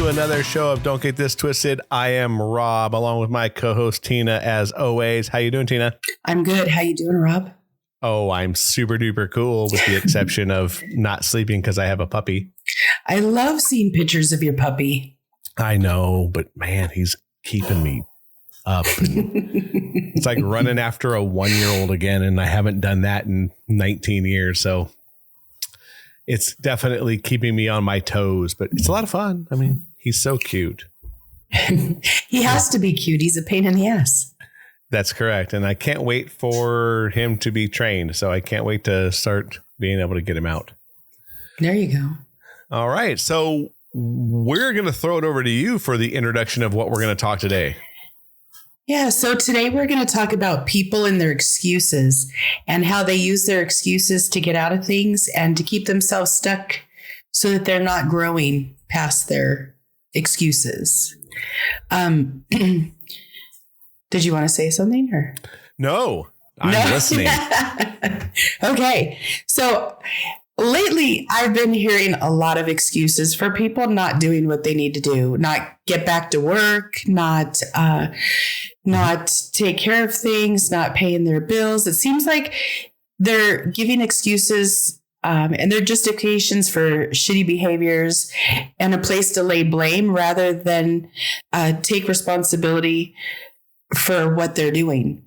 Another show of Don't Get This Twisted. I am Rob, along with my co-host Tina, as always. How you doing, Tina? I'm good. How you doing, Rob? Oh, I'm super duper cool, with the exception of not sleeping because I have a puppy. I love seeing pictures of your puppy. I know, but man, he's keeping me up. It's like running after a 1-year-old again, and I haven't done that in 19 years, so it's definitely keeping me on my toes, but it's a lot of fun. I mean, he's so cute. He has to be cute. He's a pain in the ass. That's correct. And I can't wait for him to be trained. So I can't wait to start being able to get him out. There you go. All right. So we're going to throw it over to you for the introduction of what we're going to talk today. Yeah. So today we're going to talk about people and their excuses and how they use their excuses to get out of things and to keep themselves stuck so that they're not growing past their excuses. Did you want to say something or? No, I'm listening. Okay. So lately I've been hearing a lot of excuses for people not doing what they need to do, not get back to work, not take care of things, not paying their bills. It seems like they're giving excuses and they're justifications for shitty behaviors and a place to lay blame rather than take responsibility for what they're doing.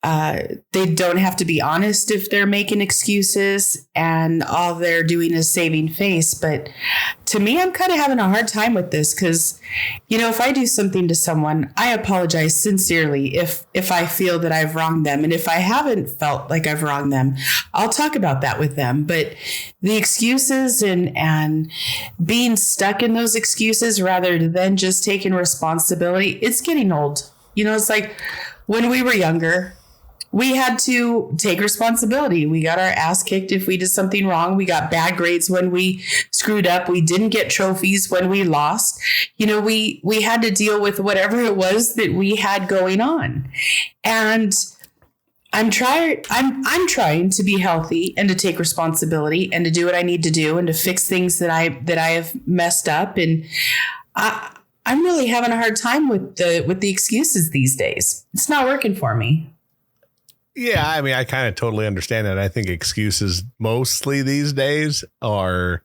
They don't have to be honest if they're making excuses and all they're doing is saving face. But to me, I'm kind of having a hard time with this because, you know, if I do something to someone, I apologize sincerely if I feel that I've wronged them. And if I haven't felt like I've wronged them, I'll talk about that with them. But the excuses and being stuck in those excuses rather than just taking responsibility, it's getting old. You know, it's like when we were younger, we had to take responsibility. We got our ass kicked if we did something wrong. We got bad grades when we screwed up. We didn't get trophies when we lost. You know, we had to deal with whatever it was that we had going on. And I'm trying to be healthy and to take responsibility and to do what I need to do and to fix things that I have messed up. And I'm really having a hard time with the excuses these days. It's not working for me. Yeah, I mean, I kind of totally understand that. I think excuses mostly these days are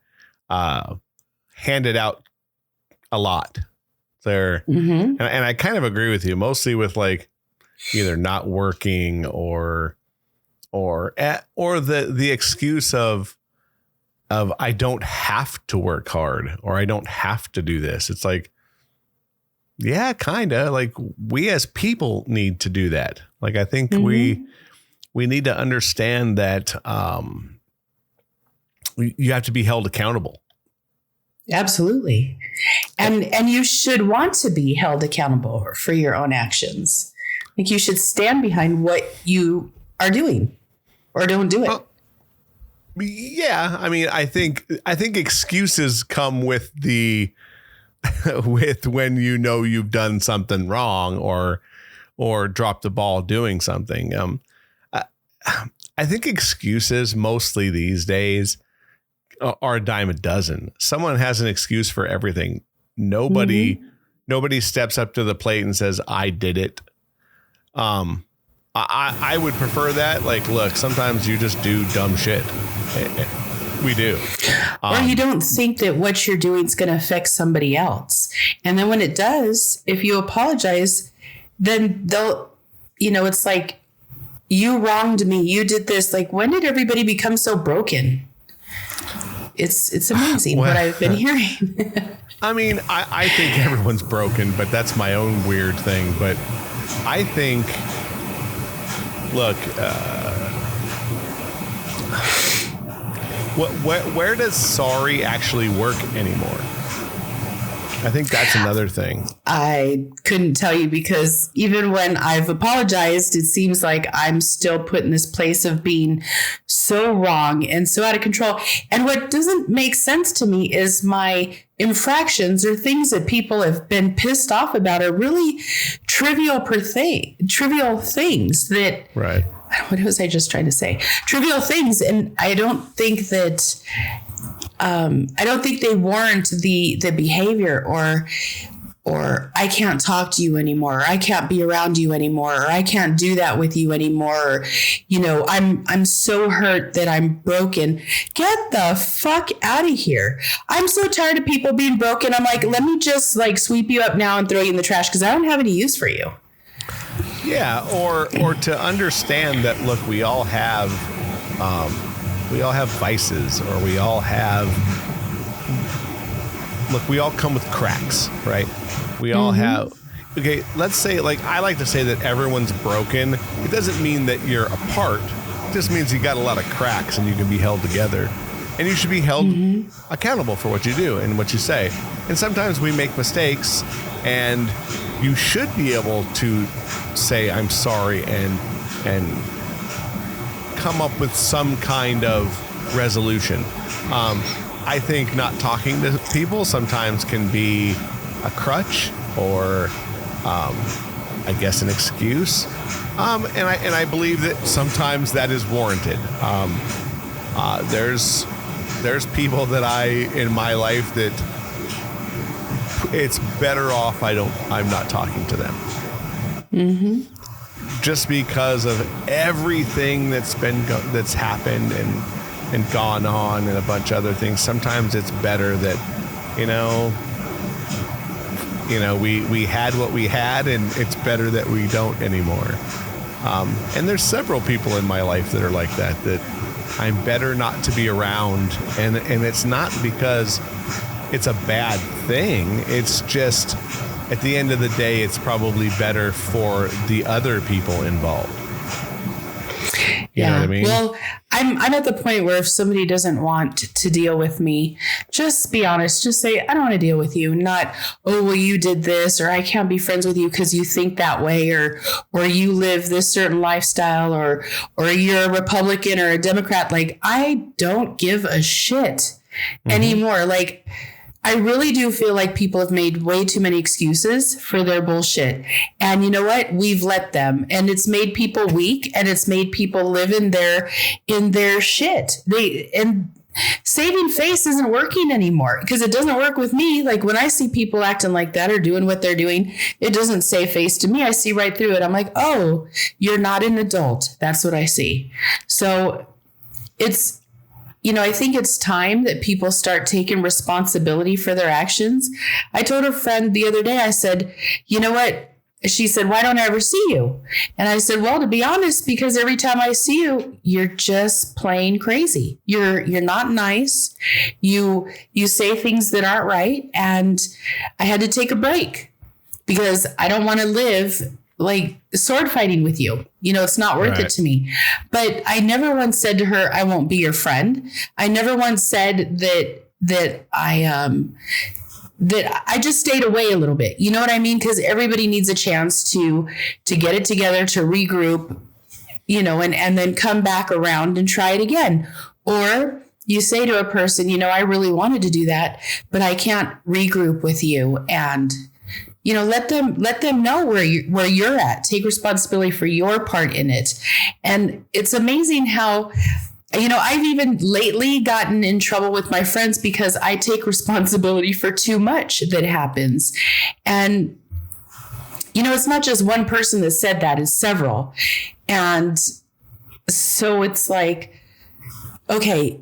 handed out a lot. They're and I kind of agree with you, mostly with like either not working or the excuse of I don't have to work hard or I don't have to do this. It's like, yeah, kind of like we as people need to do that. Like, I think we need to understand that you have to be held accountable. Absolutely. And you should want to be held accountable for your own actions. Like you should stand behind what you are doing or don't do it. Well, yeah. I mean, I think excuses come with with when you know you've done something wrong or dropped the ball doing something. I think excuses mostly these days are a dime a dozen. Someone has an excuse for everything. Nobody steps up to the plate and says, I did it. I would prefer that. Like, look, sometimes you just do dumb shit. We do. Or you don't think that what you're doing is going to affect somebody else. And then when it does, if you apologize, then they'll, you know, it's like, you wronged me. You did this. Like, when did everybody become so broken? It's amazing what I've been hearing. I mean, I think everyone's broken, but that's my own weird thing. But I think, look, where does sorry actually work anymore? I think that's another thing. I couldn't tell you, because even when I've apologized, it seems like I'm still put in this place of being so wrong and so out of control. And what doesn't make sense to me is my infractions or things that people have been pissed off about are really trivial things that, right. What was I just trying to say? Trivial things. And I don't think that, I don't think they warrant the behavior, or I can't talk to you anymore, or I can't be around you anymore, or I can't do that with you anymore. Or, you know, I'm so hurt that I'm broken. Get the fuck out of here. I'm so tired of people being broken. I'm like, let me just like sweep you up now and throw you in the trash because I don't have any use for you. Yeah, or to understand that, look, we all have vices, or we all come with cracks, right? We all have, okay, let's say, like, I like to say that everyone's broken. It doesn't mean that you're apart. It just means you got a lot of cracks and you can be held together. And you should be held accountable for what you do and what you say. And sometimes we make mistakes, and you should be able to say, I'm sorry, and come up with some kind of resolution. I think not talking to people sometimes can be a crutch, or I guess an excuse. And I believe that sometimes that is warranted. There's people that in my life that it's better off I'm not talking to them. Just because of everything that's happened and gone on, and a bunch of other things. Sometimes it's better that, we had what we had, and it's better that we don't anymore. And there's several people in my life that are like that I'm better not to be around. And it's not because it's a bad thing. It's just, at the end of the day, it's probably better for the other people involved. You know what I mean? Well, I'm at the point where if somebody doesn't want to deal with me, just be honest. Just say, I don't want to deal with you. Not, oh, well, you did this, or I can't be friends with you because you think that way, or you live this certain lifestyle, or you're a Republican or a Democrat. Like, I don't give a shit anymore. Like, I really do feel like people have made way too many excuses for their bullshit. And you know what? We've let them. And it's made people weak, and it's made people live in their shit. And saving face isn't working anymore, because it doesn't work with me. Like, when I see people acting like that or doing what they're doing, it doesn't save face to me. I see right through it. I'm like, oh, you're not an adult. That's what I see. So it's, I think it's time that people start taking responsibility for their actions. I told a friend the other day, I said, you know what? She said, why don't I ever see you? And I said, well, to be honest, because every time I see you, you're just plain crazy. You're not nice. You say things that aren't right. And I had to take a break because I don't want to live like sword fighting with you. It's not worth it to me. But I never once said to her, I won't be your friend. I never once said that I just stayed away a little bit. You know what I mean? Because everybody needs a chance to get it together, to regroup, and then come back around and try it again. Or you say to a person, I really wanted to do that, but I can't regroup with you. And let them know where you're at. Take responsibility for your part in it. And it's amazing how, I've even lately gotten in trouble with my friends because I take responsibility for too much that happens. And, it's not just one person that said that, it's several. And so it's like, okay,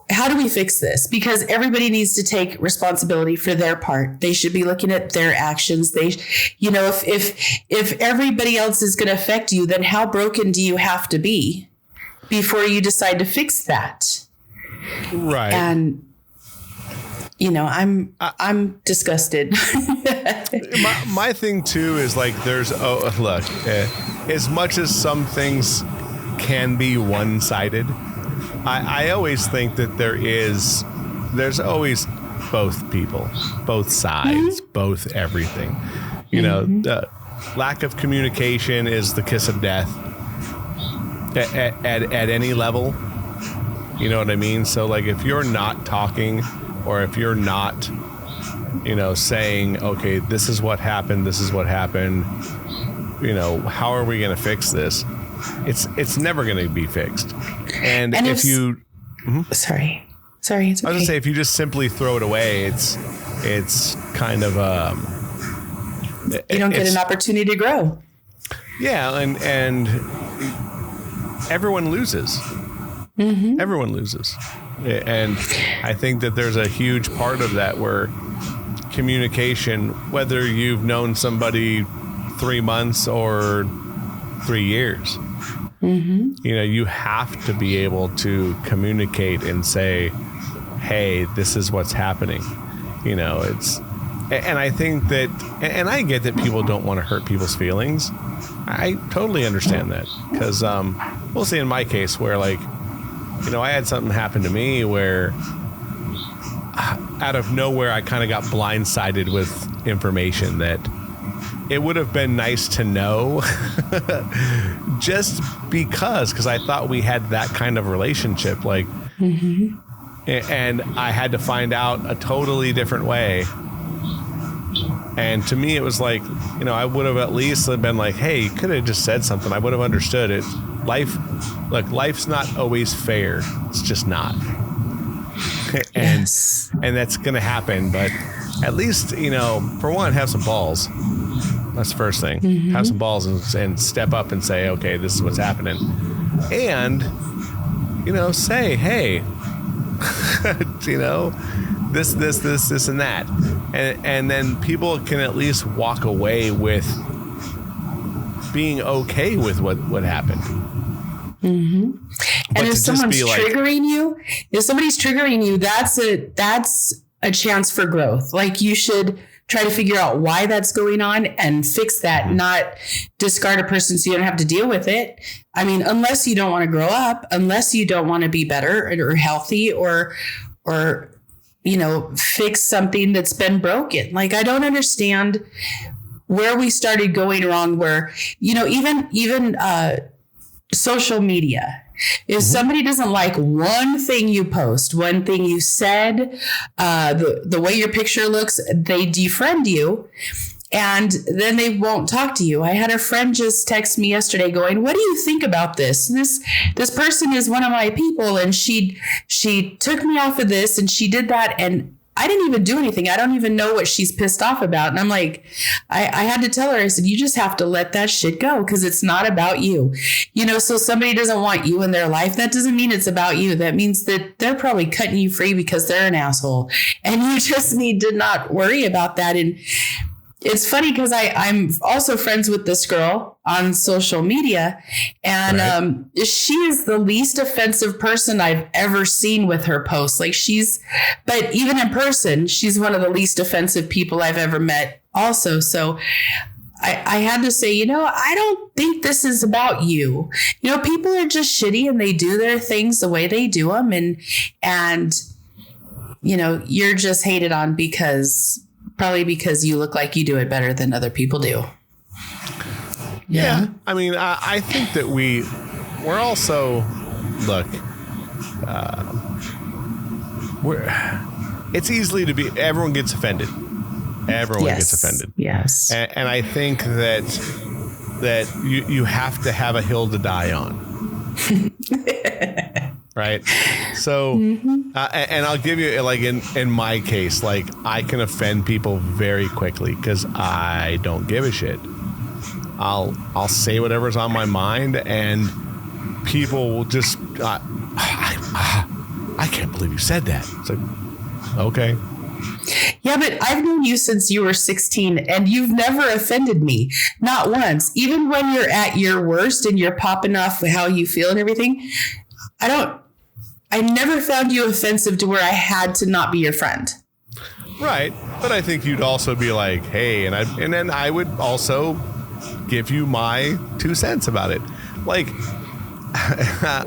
how do we fix this? Because everybody needs to take responsibility for their part. They should be looking at their actions. They, if everybody else is going to affect you, then how broken do you have to be before you decide to fix that? Right. And, I'm disgusted. my thing too is like, as much as some things can be one-sided, I always think that there's always both people, both sides, both everything. You know, the lack of communication is the kiss of death at any level. You know what I mean? So like if you're not talking, or if you're not, you know, saying, okay, this is what happened, you know, how are we going to fix this? It's never going to be fixed. And if you sorry, it's okay. I was gonna say, if you just simply throw it away, it's kind of you don't get an opportunity to grow. Yeah, and everyone loses. Everyone loses. And I think that there's a huge part of that where communication, whether you've known somebody 3 months or 3 years, you know, you have to be able to communicate and say, hey, this is what's happening. You know, and I think that, and I get that people don't want to hurt people's feelings. I totally understand that, because we'll see in my case where, like, you know, I had something happen to me where out of nowhere I kind of got blindsided with information that it would have been nice to know just because I thought we had that kind of relationship, like, and I had to find out a totally different way. And to me, it was like, you know, I would have at least been like, hey, you could have just said something. I would have understood it. Life's not always fair. It's just not. And that's going to happen. But at least, you know, for one, have some balls. That's the first thing. Have some balls and step up and say, okay, this is what's happening. And, you know, say, hey, you know, this, and that. And then people can at least walk away with being okay with what happened. And if someone's triggering you, that's a chance for growth. Like, you should try to figure out why that's going on and fix that, not discard a person so you don't have to deal with it. I mean, unless you don't want to grow up, unless you don't want to be better or healthy or, you know, fix something that's been broken. Like, I don't understand where we started going wrong, where, you know, even social media. If somebody doesn't like one thing you post, one thing you said, the way your picture looks, they defriend you, and then they won't talk to you. I had a friend just text me yesterday going, what do you think about this? This person is one of my people, and she took me off of this, and she did that, and I didn't even do anything. I don't even know what she's pissed off about. And I'm like, I had to tell her, I said, you just have to let that shit go, because it's not about you. You know, so somebody doesn't want you in their life. That doesn't mean it's about you. That means that they're probably cutting you free because they're an asshole. And you just need to not worry about that. And it's funny because I'm also friends with this girl on social media, and she is the least offensive person I've ever seen with her posts. Like, but even in person, she's one of the least offensive people I've ever met also. So I had to say, you know, I don't think this is about you. You know, people are just shitty and they do their things the way they do them. And, you know, you're just hated on probably because you look like you do it better than other people do. Yeah. I mean, I think that we're also, look, it's easily to be, everyone gets offended. Everyone gets offended. Yes. And I think that you have to have a hill to die on. Right. So, and I'll give you, like, in my case, like, I can offend people very quickly because I don't give a shit. I'll say whatever's on my mind, and people will just, I can't believe you said that. It's like, okay. Yeah, but I've known you since you were 16, and you've never offended me. Not once. Even when you're at your worst and you're popping off how you feel and everything, I never found you offensive to where I had to not be your friend. Right. But I think you'd also be like, hey, and then I would also give you my 2 cents about it. Like,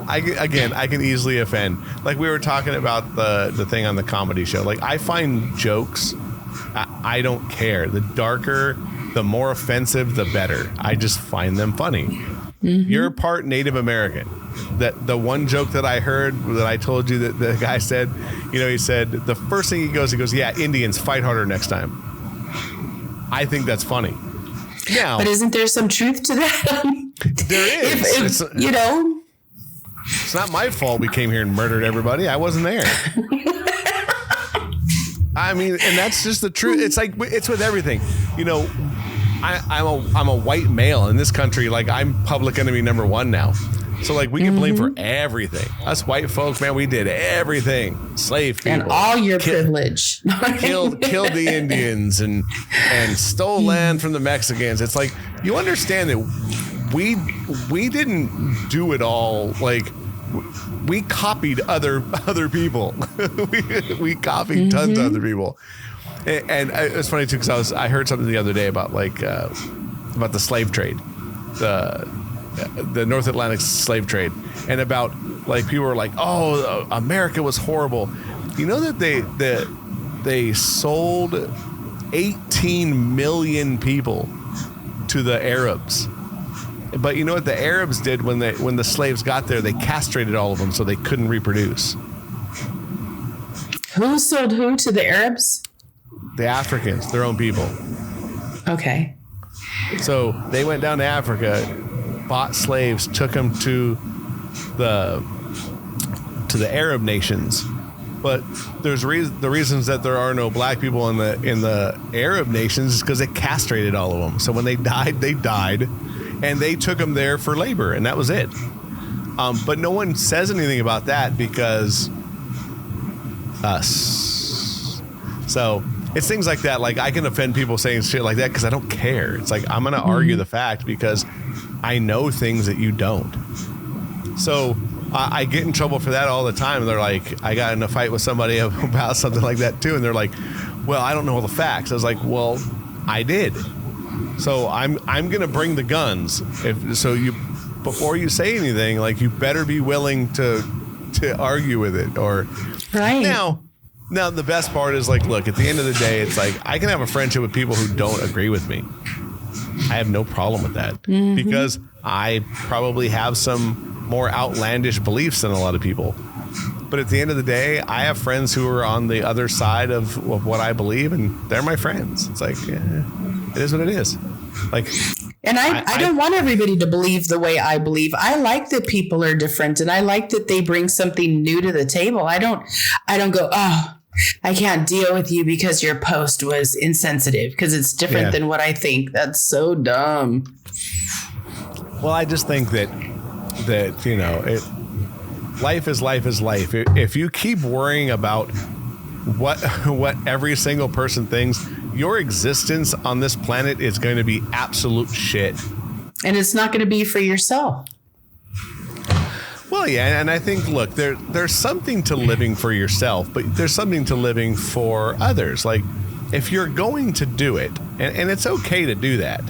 I can easily offend. Like we were talking about the thing on the comedy show. Like I find jokes, I don't care. The darker, the more offensive, the better. I just find them funny. Mm-hmm. You're part Native American. That the one joke that I heard that I told you that the guy said, he said the first thing he goes, yeah, Indians fight harder next time. I think that's funny. Now, but isn't there some truth to that? There is. It's not my fault we came here and murdered everybody. I wasn't there. I mean, and that's just the truth. It's like, it's with everything. I'm a white male in this country. Like I'm public enemy number one now. So like we get blamed for everything. Us white folks, man, we did everything. Slave people. And all your privilege. killed the Indians and stole land from the Mexicans. It's like, you understand that we didn't do it all. Like we copied other people. we copied tons of other people. And it's funny too, because I heard something the other day about about the slave trade, the North Atlantic slave trade, and about like people were like, oh, America was horrible. You know that they sold 18 million people to the Arabs. But you know what the Arabs did when the slaves got there? They castrated all of them so they couldn't reproduce. Who sold who to the Arabs? The Africans, their own people. Okay. So they went down to Africa, bought slaves, took them to the Arab nations. But there's the reasons that there are no black people in the Arab nations is because they castrated all of them. So when they died, and they took them there for labor, and that was it. But no one says anything about that because us. So it's things like that. Like I can offend people saying shit like that because I don't care. It's like I'm going to argue the fact because I know things that you don't. So I get in trouble for that all the time. They're like, I got in a fight with somebody about something like that too. And they're like, well, I don't know all the facts. I was like, well, I did. So I'm going to bring the guns. Before you say anything, like you better be willing to argue with it. Or right. Now the best part is like, look, at the end of the day, it's like I can have a friendship with people who don't agree with me. I have no problem with that because I probably have some more outlandish beliefs than a lot of people. But at the end of the day, I have friends who are on the other side of what I believe, and they're my friends. It's like, it is what it is. Like, and I don't want everybody to believe the way I believe. I like that people are different, and I like that they bring something new to the table. I don't go, oh, I can't deal with you because your post was insensitive because it's different than what I think. That's so dumb. Well, I just think that life is life. If you keep worrying about what every single person thinks, your existence on this planet is going to be absolute shit. And it's not going to be for yourself. Well, yeah, and I think, look, there's something to living for yourself, but there's something to living for others. Like, if you're going to do it, and it's okay to do that,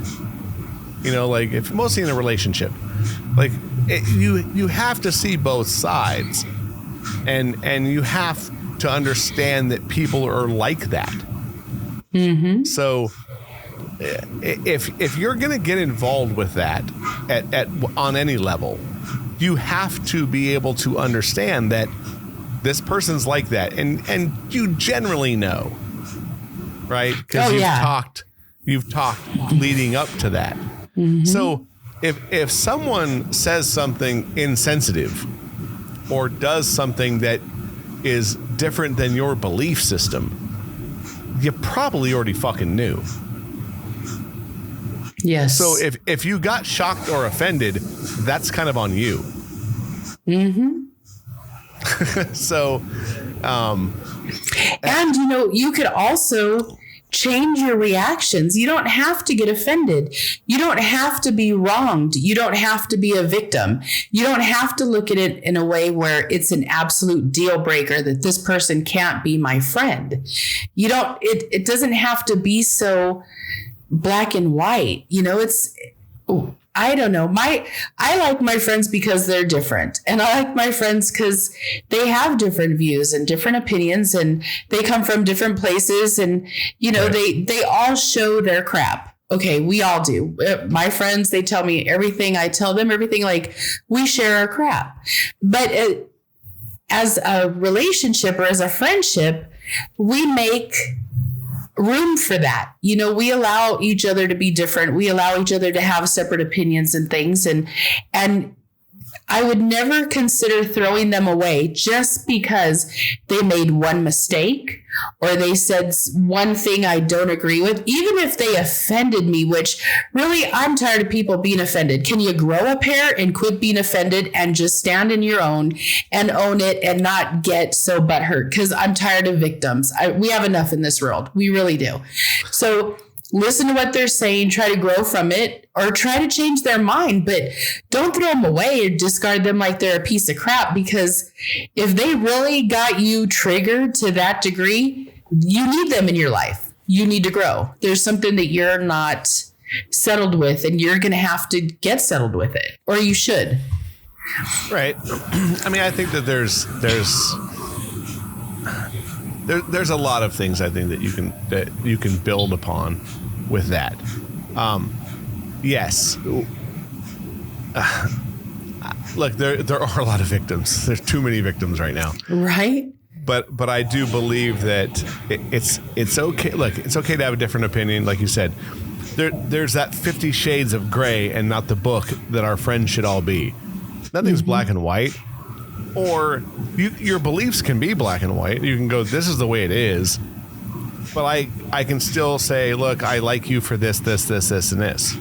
like, if mostly in a relationship, like, you have to see both sides, and you have to understand that people are like that. Mm-hmm. So if you're going to get involved with that on any level, you have to be able to understand that this person's like that, and you generally know, right? Because you've talked leading up to that. Mm-hmm. So if someone says something insensitive or does something that is different than your belief system, you probably already fucking knew. Yes. So if you got shocked or offended, that's kind of on you. Mm-hmm. So, and you could also change your reactions. You don't have to get offended. You don't have to be wronged. You don't have to be a victim. You don't have to look at it in a way where it's an absolute deal breaker that this person can't be my friend. It doesn't have to be so black and white. I don't know. I like my friends because they're different. And I like my friends because they have different views and different opinions, and they come from different places, and, you know, they all show their crap. Okay, we all do. My friends, they tell me everything. I tell them everything. Like, we share our crap. But as a relationship or as a friendship, we make room for that. You know, we allow each other to be different. We allow each other to have separate opinions and things. And I would never consider throwing them away just because they made one mistake or they said one thing I don't agree with, even if they offended me, which really, I'm tired of people being offended. Can you grow a pair and quit being offended and just stand in your own and own it and not get so butthurt? Because I'm tired of victims. We have enough in this world. We really do. So listen to what they're saying, try to grow from it, or try to change their mind, but don't throw them away or discard them like they're a piece of crap, because if they really got you triggered to that degree, you need them in your life. You need to grow. There's something that you're not settled with, and you're going to have to get settled with it, or you should. Right. I mean, I think that there's a lot of things I think that you can build upon with that. Yes. Look, there are a lot of victims. There's too many victims right now. Right. But I do believe that it's okay. Look, it's okay to have a different opinion, like you said. There's that 50 Shades of Gray, and not the book that our friends should all be. Nothing's black and white. Or your beliefs can be black and white. You can go, this is the way it is. But I can still say, look, I like you for this, and this.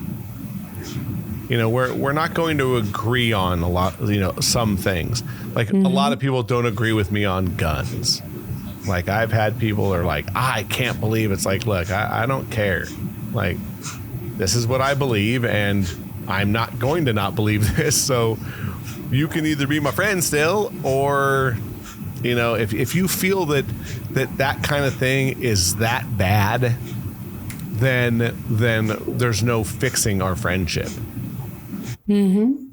You know, we're not going to agree on a lot, you know, some things. Like a lot of people don't agree with me on guns. Like I've had people are like, I can't believe it's like, look, I don't care. Like, this is what I believe, and I'm not going to not believe this. So you can either be my friend still, or, you know, if you feel that kind of thing is that bad, then there's no fixing our friendship. Mm-hmm.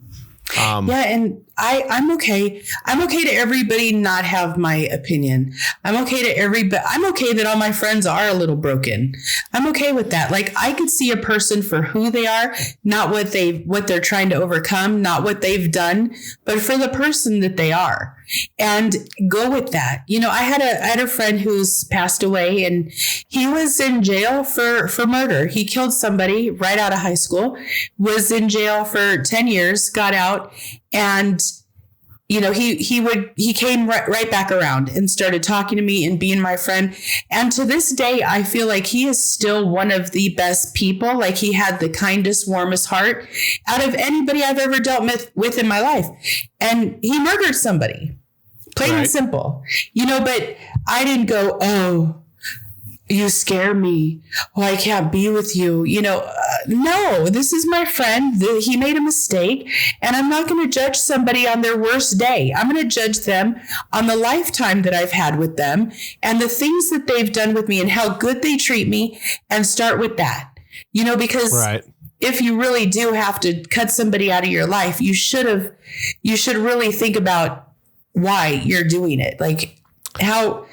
Yeah, and I'm okay. I'm okay to everybody not have my opinion. I'm okay to everybody. I'm okay that all my friends are a little broken. I'm okay with that. Like, I could see a person for who they are, not what they're trying to overcome, not what they've done, but for the person that they are, and go with that. You know, I had a friend who's passed away, and he was in jail for murder. He killed somebody right out of high school, was in jail for 10 years, got out, and, you know, he came right back around and started talking to me and being my friend. And to this day, I feel like he is still one of the best people. Like, he had the kindest, warmest heart out of anybody I've ever dealt with in my life. And he murdered somebody, plain and simple, you know, but I didn't go, oh, you scare me. Oh, I can't be with you. You know, no, this is my friend. He made a mistake, and I'm not going to judge somebody on their worst day. I'm going to judge them on the lifetime that I've had with them and the things that they've done with me and how good they treat me, and start with that, you know, because if you really do have to cut somebody out of your life, you should really think about why you're doing it. Like, how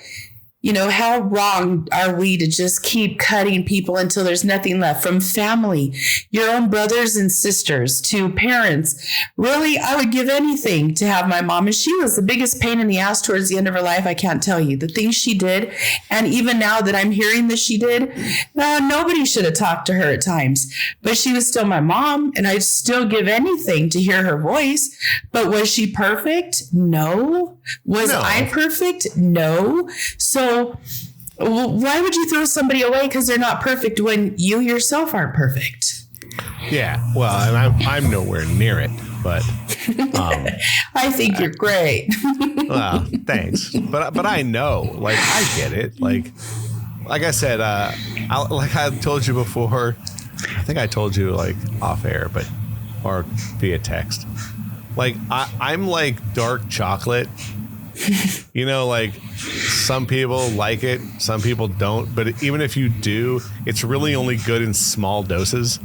wrong are we to just keep cutting people until there's nothing left, from family, your own brothers and sisters, to parents. Really, I would give anything to have my mom. And she was the biggest pain in the ass towards the end of her life. I can't tell you the things she did. And even now that I'm hearing that she did, nobody should have talked to her at times, but she was still my mom, and I'd still give anything to hear her voice. But was she perfect? No. Was I perfect? No. So why would you throw somebody away because they're not perfect when you yourself aren't perfect? Yeah, well, and I'm nowhere near it, but I think you're great. Well, thanks, but I know, like, I get it. Like I said, like I told you before, I think I told you like off air, or via text. Like I'm like dark chocolate. You know, like, some people like it, some people don't. But even if you do, it's really only good in small doses.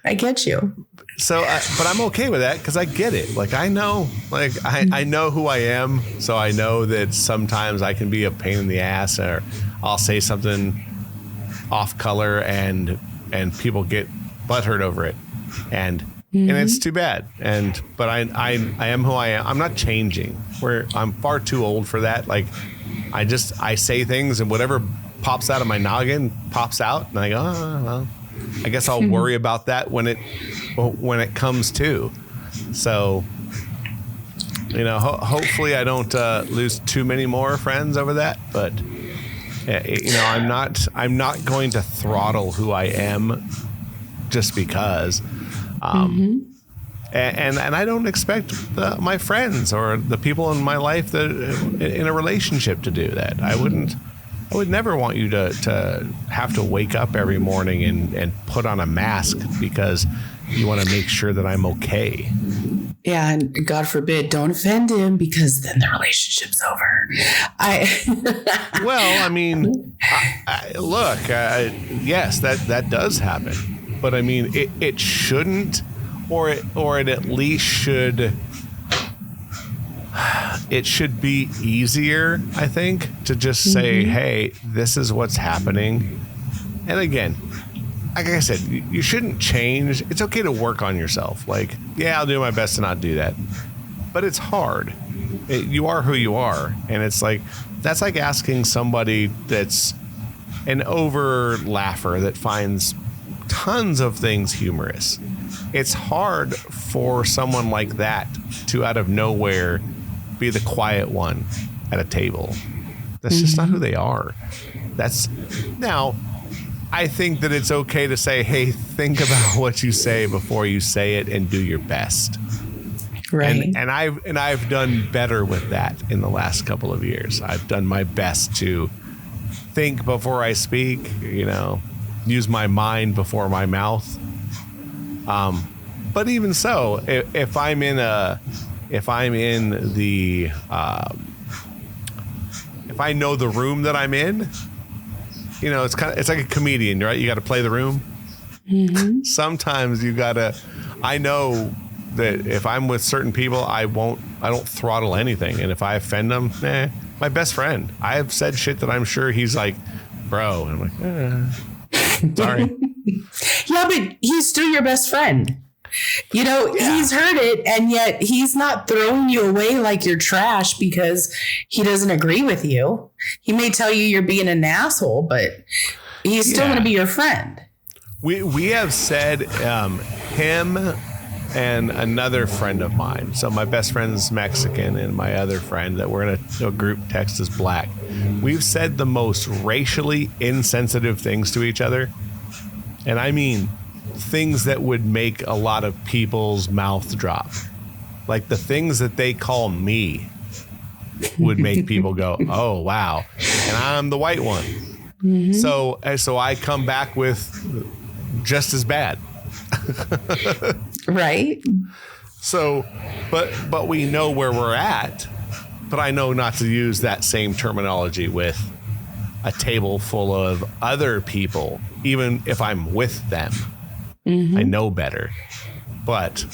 I get you. So, but I'm okay with that because I get it. Like, I know who I am. So I know that sometimes I can be a pain in the ass, or I'll say something off color and people get butthurt over it. And it's too bad. But I am who I am. I'm not changing. I'm far too old for that. Like, I say things and whatever pops out of my noggin pops out. And I go, oh, well, I guess I'll worry about that when it comes to. So, hopefully I don't lose too many more friends over that. But, I'm not going to throttle who I am just because. And I don't expect my friends or the people in my life that in a relationship to do that. I would never want you to have to wake up every morning and put on a mask because you want to make sure that I'm okay. Yeah, and God forbid, don't offend him because then the relationship's over. Well, I mean, look, yes, that does happen, but I mean, it shouldn't, or it at least should. It should be easier, I think, to just say, hey, this is what's happening. And again, like I said, you shouldn't change. It's okay to work on yourself. Like, yeah, I'll do my best to not do that. But it's hard. You are who you are. And it's like, that's like asking somebody that's an over laugher that finds tons of things humorous. It's hard for someone like that to, out of nowhere, be the quiet one at a table. That's just not who they are. Now, I think that it's okay to say, hey, think about what you say before you say it and do your best. Right. And I've done better with that in the last couple of years. I've done my best to think before I speak, use my mind before my mouth. But even so, if I know the room that I'm in, it's like a comedian, right? You got to play the room. Sometimes I know that if I'm with certain people, I don't throttle anything. And if I offend them, my best friend, I have said shit that I'm sure he's like, bro. And I'm like, sorry. Yeah, but he's still your best friend. He's heard it, and yet he's not throwing you away like you're trash because he doesn't agree with you. He may tell you you're being an asshole, but he's still going to be your friend. We have said him and another friend of mine. So my best friend's Mexican, and my other friend that we're in a group text is black. We've said the most racially insensitive things to each other, and I mean things that would make a lot of people's mouth drop. Like the things that they call me would make people go, oh, wow. And I'm the white one. So I come back with just as bad. Right. So, but we know where we're at, but I know not to use that same terminology with a table full of other people, even if I'm with them. I know better. But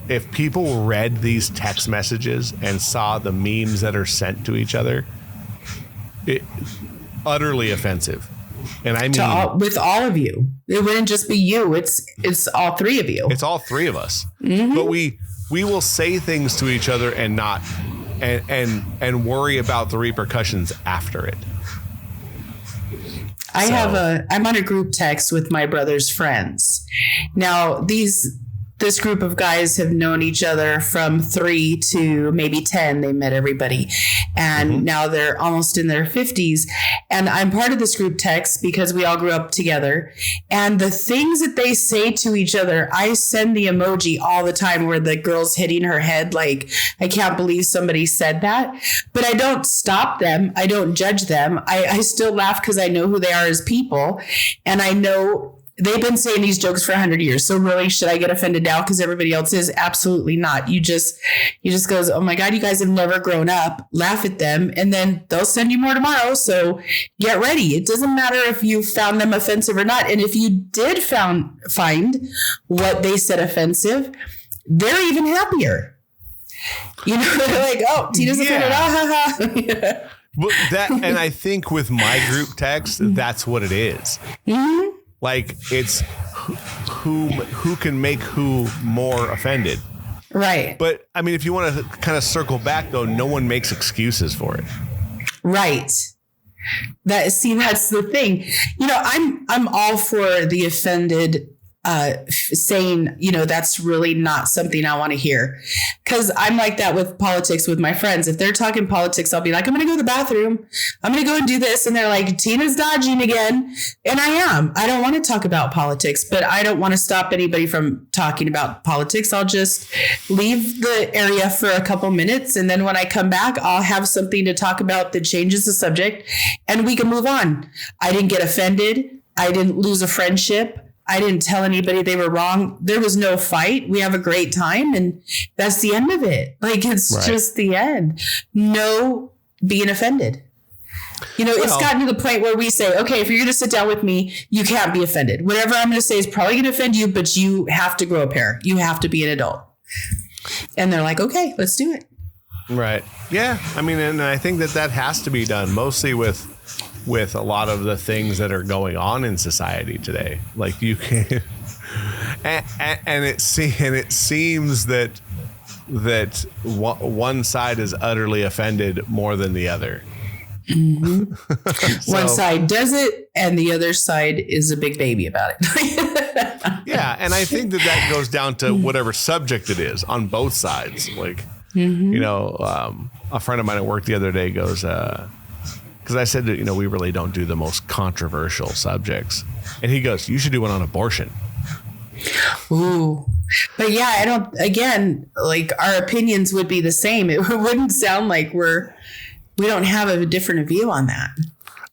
if people read these text messages and saw the memes that are sent to each other, it utterly offensive. And I mean, with all of you, it wouldn't just be you. It's all three of you. It's all three of us. But we will say things to each other and not and worry about the repercussions after it. I'm on a group text with my brother's friends. Now, this group of guys have known each other from 3 to maybe 10. They met everybody. And now they're almost in their 50s. And I'm part of this group text because we all grew up together. And the things that they say to each other, I send the emoji all the time where the girl's hitting her head like, I can't believe somebody said that. But I don't stop them. I don't judge them. I still laugh because I know who they are as people. And I know they've been saying these jokes for 100 years. So really, should I get offended now because everybody else is? Absolutely not. You just goes, oh my God, you guys have never grown up. Laugh at them, and then they'll send you more tomorrow. So get ready. It doesn't matter if you found them offensive or not. And if you did find what they said offensive, they're even happier. You know, they're like, oh, Tina's offended. Ah, ha, ha. But and I think with my group text, that's what it is. Mm-hmm. Like, it's who can make who more offended. Right. But I mean, if you want to kind of circle back, though, no one makes excuses for it. Right. That's the thing. You know, I'm all for the offended saying, you know, that's really not something I want to hear. Because I'm like that with politics with my friends. If they're talking politics, I'll be like, I'm going to go to the bathroom. I'm going to go and do this. And they're like, Tina's dodging again. And I am. I don't want to talk about politics, but I don't want to stop anybody from talking about politics. I'll just leave the area for a couple minutes. And then when I come back, I'll have something to talk about that changes the subject and we can move on. I didn't get offended. I didn't lose a friendship. I didn't tell anybody they were wrong. There was no fight. We have a great time. And that's the end of it. Like, it's just the end. No being offended. You know, it's gotten to the point where we say, okay, if you're going to sit down with me, you can't be offended. Whatever I'm going to say is probably going to offend you, but you have to grow a pair. You have to be an adult. And they're like, okay, let's do it. Right. Yeah. I mean, and I think that has to be done mostly with a lot of the things that are going on in society today. Like, you can, and it seems that one side is utterly offended more than the other. Mm-hmm. One side does it, and the other side is a big baby about it. Yeah, and I think that goes down to whatever subject it is on both sides. Like, you know, a friend of mine at work the other day goes, because I said that, you know, we really don't do the most controversial subjects. And he goes, you should do one on abortion. Ooh. But yeah, I don't, again, like, our opinions would be the same. It wouldn't sound like we don't have a different view on that.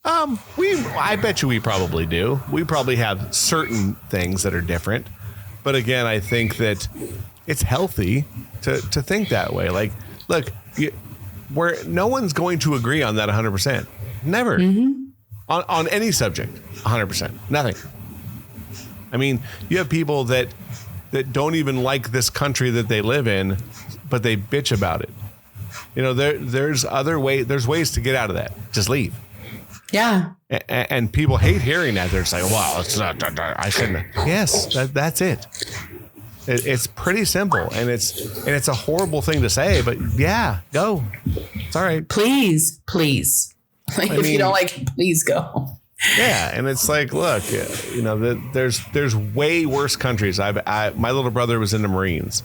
I bet you we probably do. We probably have certain things that are different. But again, I think that it's healthy to think that way. Like, look, where no one's going to agree on that 100%. Never. On any subject, 100%. Nothing. I mean, you have people that don't even like this country that they live in, but they bitch about it. You know, there's ways to get out of that. Just leave. Yeah. And people hate hearing that. They're just like, wow, it's not, I shouldn't. Yes, that's it. It's pretty simple, and it's a horrible thing to say, but yeah, go. It's all right. Please. Like, if you don't like it, please go. Yeah, and it's like, look, you know, there's way worse countries. My little brother was in the Marines.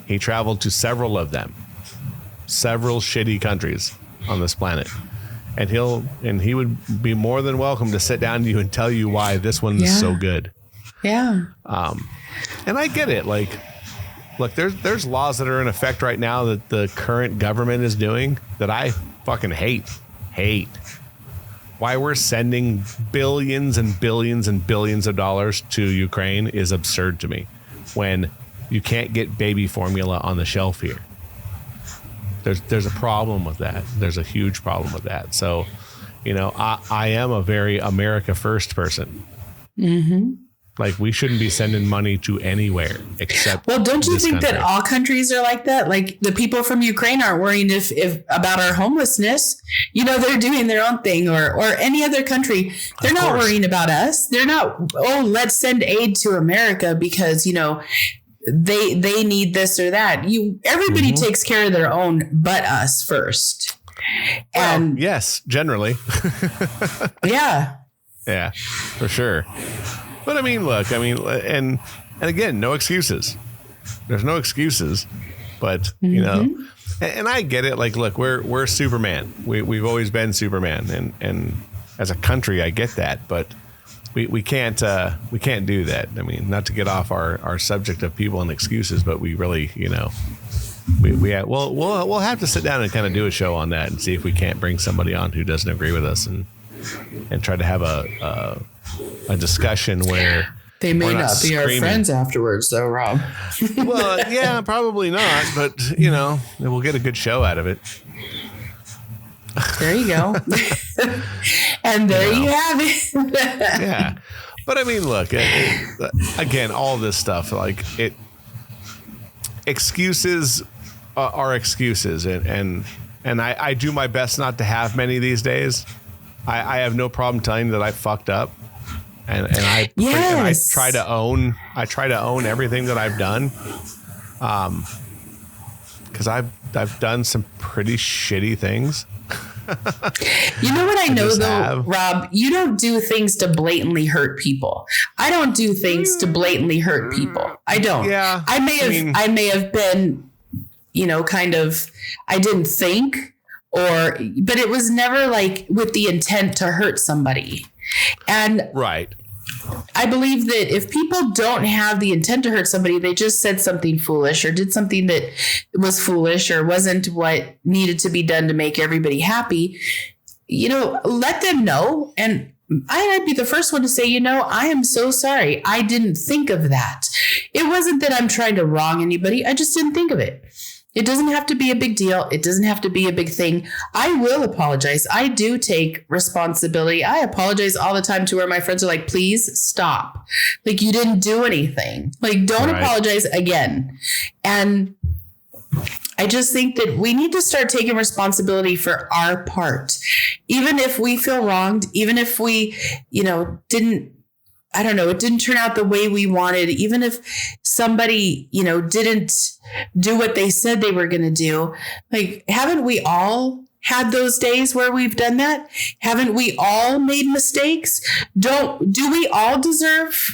He traveled to several of them, several shitty countries on this planet, and he would be more than welcome to sit down to you and tell you why this one is so good. Yeah. And I get it. Like, look, there's laws that are in effect right now that the current government is doing that I fucking hate. Why we're sending billions and billions and billions of dollars to Ukraine is absurd to me, when you can't get baby formula on the shelf here. There's a problem with that. There's a huge problem with that. So, you know, I am a very America first person. Mm-hmm. Like, we shouldn't be sending money to anywhere except. Well, don't you think that all countries are like that? Like, the people from Ukraine aren't worrying if about our homelessness. You know, they're doing their own thing, or any other country. They're not worrying about us. They're not, let's send aid to America because, you know, they need this or that. Everybody takes care of their own but us first. And yes, generally. Yeah. Yeah, for sure. But I mean, look, and again, no excuses. There's no excuses, but you know, and I get it. Like, look, we're Superman. We've always been Superman, and as a country, I get that, but we can't do that. I mean, not to get off our subject of people and excuses, but we really, you know, we'll have to sit down and kind of do a show on that and see if we can't bring somebody on who doesn't agree with us and try to have a discussion where They may not be our friends afterwards, though, Rob. Well, yeah, probably not. But, you know, we'll get a good show out of it. There you go. And there you have it. Yeah. But I mean, look, again, all this stuff, like excuses are excuses. And I do my best not to have many these days. I have no problem telling you that I fucked up. And I try to own everything that I've done. Because I've done some pretty shitty things. You know what I know though, Rob? You don't do things to blatantly hurt people. I don't do things to blatantly hurt people. I don't. Yeah. I may have been, you know, kind of, I didn't think but it was never like with the intent to hurt somebody. And right. I believe that if people don't have the intent to hurt somebody, they just said something foolish or did something that was foolish or wasn't what needed to be done to make everybody happy, you know, let them know. And I'd be the first one to say, you know, I am so sorry. I didn't think of that. It wasn't that I'm trying to wrong anybody. I just didn't think of it. It doesn't have to be a big deal. It doesn't have to be a big thing. I will apologize. I do take responsibility. I apologize all the time to where my friends are like, please stop. Like, you didn't do anything. Like, don't apologize again. And I just think that we need to start taking responsibility for our part. Even if we feel wronged, even if we, you know, it didn't turn out the way we wanted. Even if somebody, you know, didn't do what they said they were going to do. Like, haven't we all had those days where we've done that? Haven't we all made mistakes? Do we all deserve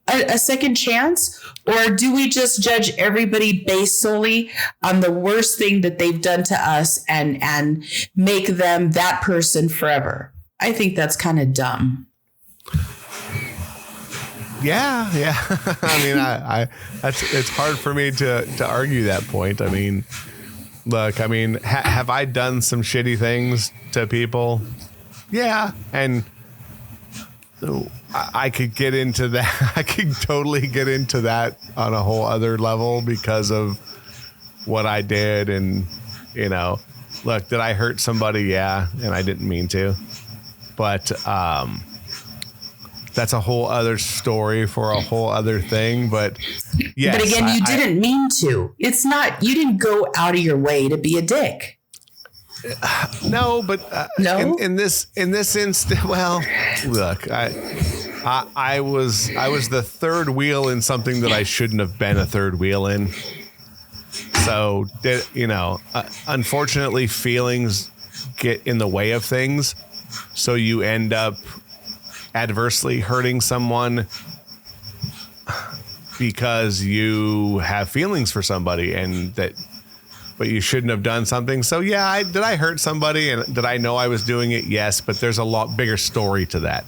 a second chance? Or do we just judge everybody based solely on the worst thing that they've done to us and make them that person forever? I think that's kind of dumb. Yeah. I mean, it's hard for me to argue that point. I mean, look, I mean, have I done some shitty things to people? Yeah. And I could get into that. I could totally get into that on a whole other level because of what I did. And, you know, look, did I hurt somebody? Yeah. And I didn't mean to, but, that's a whole other story for a whole other thing. But yes, but again, you didn't mean to. It's not, you didn't go out of your way to be a dick. No, but no? In this instant, well, look, I was the third wheel in something that I shouldn't have been a third wheel in. So, you know, unfortunately, feelings get in the way of things. So you end up adversely hurting someone because you have feelings for somebody but you shouldn't have done something. So yeah, did I hurt somebody and did I know I was doing it? Yes, but there's a lot bigger story to that.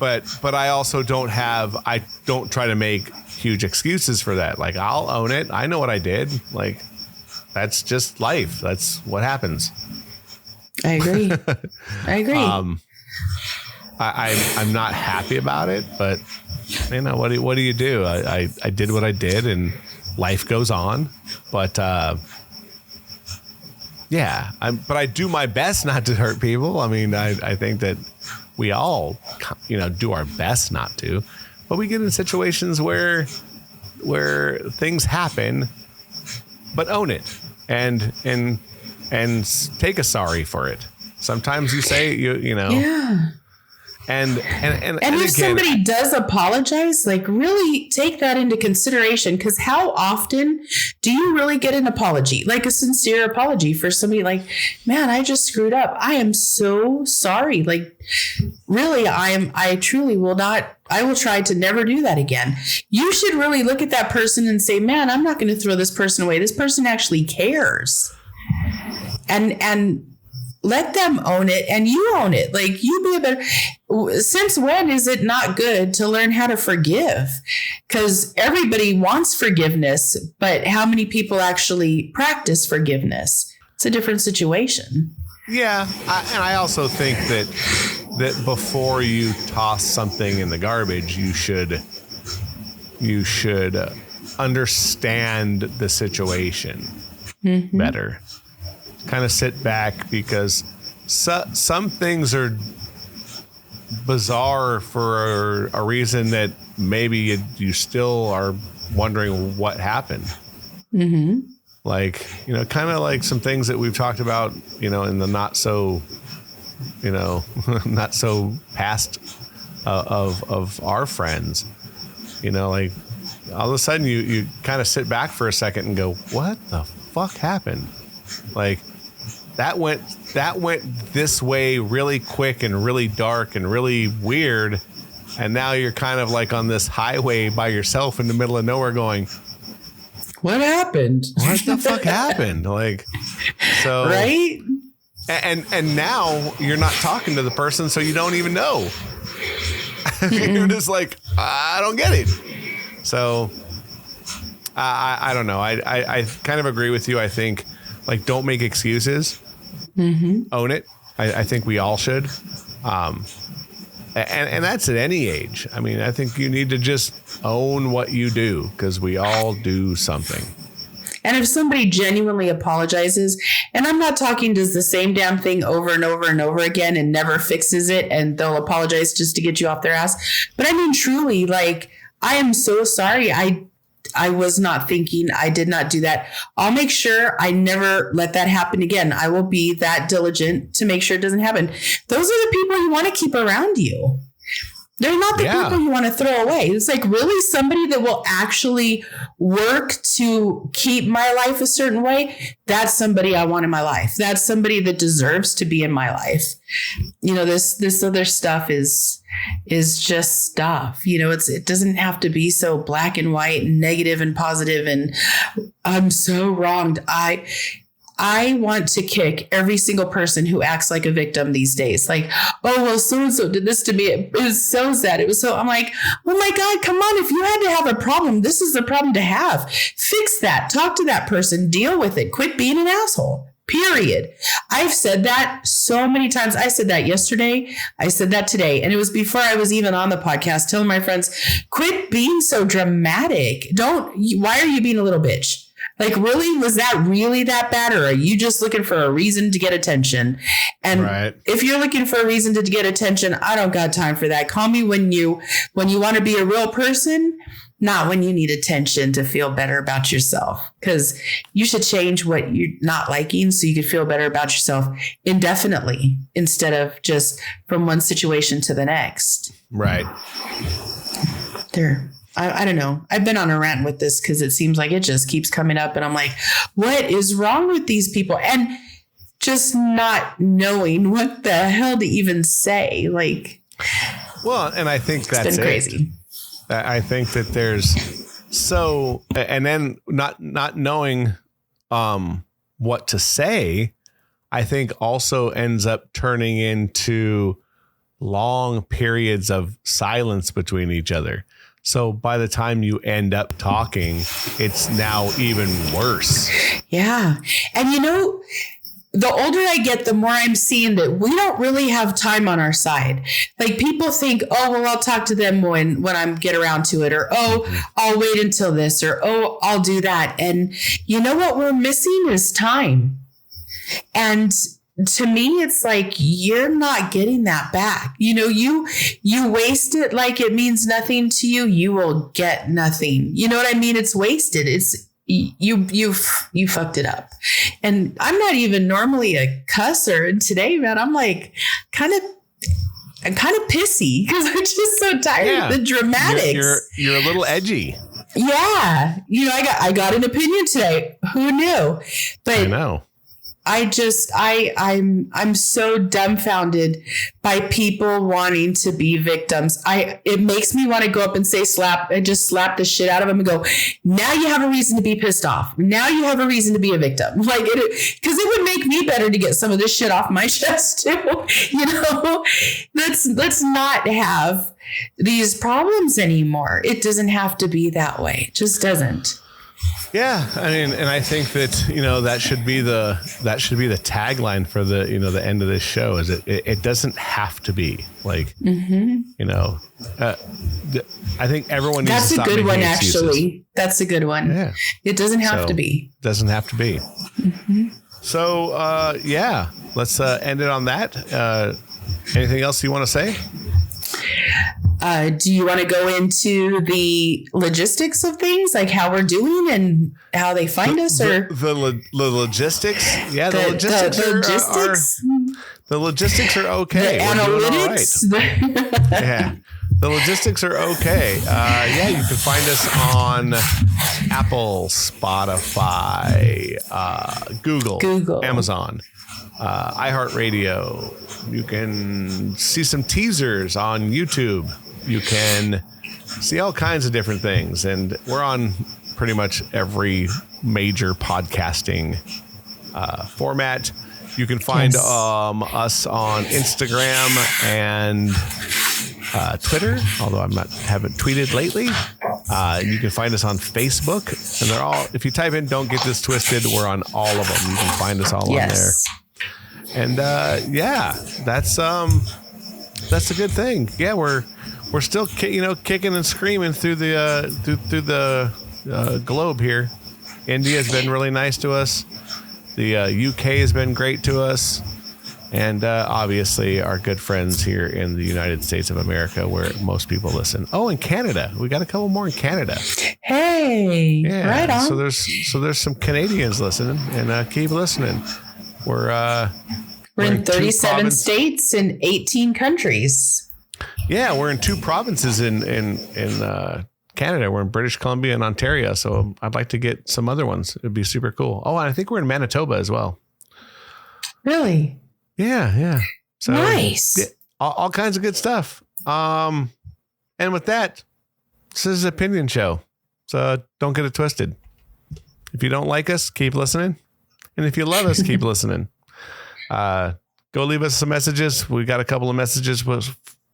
But I also don't try to make huge excuses for that. Like, I'll own it. I know what I did. Like, that's just life. That's what happens. I agree. I'm not happy about it, but you know, what do you do? I did what I did and life goes on, but yeah, but I do my best not to hurt people. I mean, I think that we all, you know, do our best not to, but we get in situations where things happen, but own it and take a sorry for it. Sometimes you say, you know, yeah. And if again, somebody does apologize, like, really take that into consideration, because how often do you really get an apology, like a sincere apology for somebody like, man, I just screwed up. I am so sorry. Like, really, I truly will not. I will try to never do that again. You should really look at that person and say, man, I'm not going to throw this person away. This person actually cares. And let them own it and you own it. Like, you be a better. Since when is it not good to learn how to forgive? Because everybody wants forgiveness, but how many people actually practice forgiveness? It's a different situation. Yeah. And I also think that before you toss something in the garbage, you should you should understand the situation better. Kind of sit back, because some things are bizarre for a reason that maybe you still are wondering what happened. Like, you know, kind of like some things that we've talked about, you know, in the not so past of our friends, you know, like all of a sudden you kind of sit back for a second and go, what the fuck happened? Like that went this way really quick and really dark and really weird. And now you're kind of like on this highway by yourself in the middle of nowhere going, what happened? What the fuck happened? Like, so. Right. And now you're not talking to the person, so you don't even know. You're just like, I don't get it. So I don't know. I kind of agree with you. I think, like, don't make excuses. Own it. I think we all should. And that's at any age. I mean, I think you need to just own what you do, because we all do something. And if somebody genuinely apologizes, and I'm not talking does the same damn thing over and over and over again and never fixes it, and they'll apologize just to get you off their ass. But I mean, truly, like, I am so sorry. I was not thinking. I did not do that. I'll make sure I never let that happen again. I will be that diligent to make sure it doesn't happen. Those are the people you want to keep around you. They're not the people you want to throw away. It's like, really, somebody that will actually work to keep my life a certain way. That's somebody I want in my life. That's somebody that deserves to be in my life. You know, this other stuff is just stuff. You know, it doesn't have to be so black and white and negative and positive. And I'm so wronged. I want to kick every single person who acts like a victim these days. Like, oh, well, so-and-so did this to me. It was so sad. It was so, I'm like, oh my God, come on. If you had to have a problem, this is the problem to have. Fix that. Talk to that person. Deal with it. Quit being an asshole. Period. I've said that so many times. I said that yesterday. I said that today. And it was before I was even on the podcast telling my friends, quit being so dramatic. Why are you being a little bitch? Like, really, was that really that bad? Or are you just looking for a reason to get attention? And if you're looking for a reason to get attention, I don't got time for that. Call me when you want to be a real person, not when you need attention to feel better about yourself. Because you should change what you're not liking so you can feel better about yourself indefinitely instead of just from one situation to the next. Right. I don't know. I've been on a rant with this because it seems like it just keeps coming up. And I'm like, what is wrong with these people? And just not knowing what the hell to even say. Like, well, and I think that's been crazy. I think that there's and then not knowing what to say, I think also ends up turning into long periods of silence between each other. So by the time you end up talking, it's now even worse. Yeah. And you know, the older I get, the more I'm seeing that we don't really have time on our side. Like, people think, oh, well, I'll talk to them when I get around to it, or, oh, I'll wait until this, or, oh, I'll do that. And you know what we're missing is time. And to me, it's like, you're not getting that back. You know, you waste it like it means nothing to you. You will get nothing. You know what I mean? It's wasted. It's you fucked it up. And I'm not even normally a cusser. And today, man, I'm like I'm kind of pissy because I'm just so tired of the dramatics. You're a little edgy. Yeah. You know, I got an opinion today. Who knew? But I know. I'm so dumbfounded by people wanting to be victims. It makes me want to go up and slap the shit out of them and go, now you have a reason to be pissed off. Now you have a reason to be a victim. Like, because it would make me better to get some of this shit off my chest too. You know, let's not have these problems anymore. It doesn't have to be that way. It just doesn't. Yeah, I mean, and I think that that should be the tagline for the end of this show. Is it doesn't have to be like I think everyone needs to stop making excuses. That's a good one, actually. That's a good one. Yeah, it doesn't have to be. Doesn't have to be. So let's end it on that. Anything else you want to say? Do you want to go into the logistics of things, like how we're doing and how they find us, or the logistics? Yeah, the logistics are okay. The analytics. Yeah, the logistics are okay. You can find us on Apple, Spotify, Google, Amazon, iHeartRadio. You can see some teasers on YouTube. You can see all kinds of different things. And we're on pretty much every major podcasting format. You can find us on Instagram and Twitter, although haven't tweeted lately. You can find us on Facebook, and they're all, if you type in "Don't Get This Twisted," we're on all of them. You can find us all on there. And that's a good thing. Yeah, we're still kicking and screaming through the globe here. India's been really nice to us. The UK has been great to us, and obviously our good friends here in the United States of America, where most people listen. Oh, in Canada, we got a couple more in Canada. Hey, yeah, right on. So there's some Canadians listening, and keep listening. We're in 37 states and 18 countries. Yeah, we're in 2 provinces in Canada. We're in British Columbia and Ontario. So I'd like to get some other ones. It'd be super cool. Oh, and I think we're in Manitoba as well. Really? Yeah. So nice. Yeah, all kinds of good stuff. And with that, this is an opinion show. So don't get it twisted. If you don't like us, keep listening. And if you love us, keep listening. Go leave us some messages. We got a couple of messages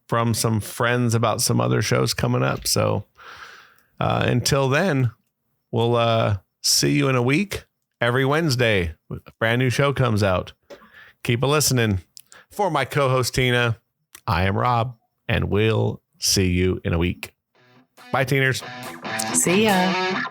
from some friends about some other shows coming up. So until then, we'll see you in a week. Every Wednesday, a brand new show comes out. Keep a listening. For my co-host Tina, I am Rob, and we'll see you in a week. Bye, Teeners. See ya.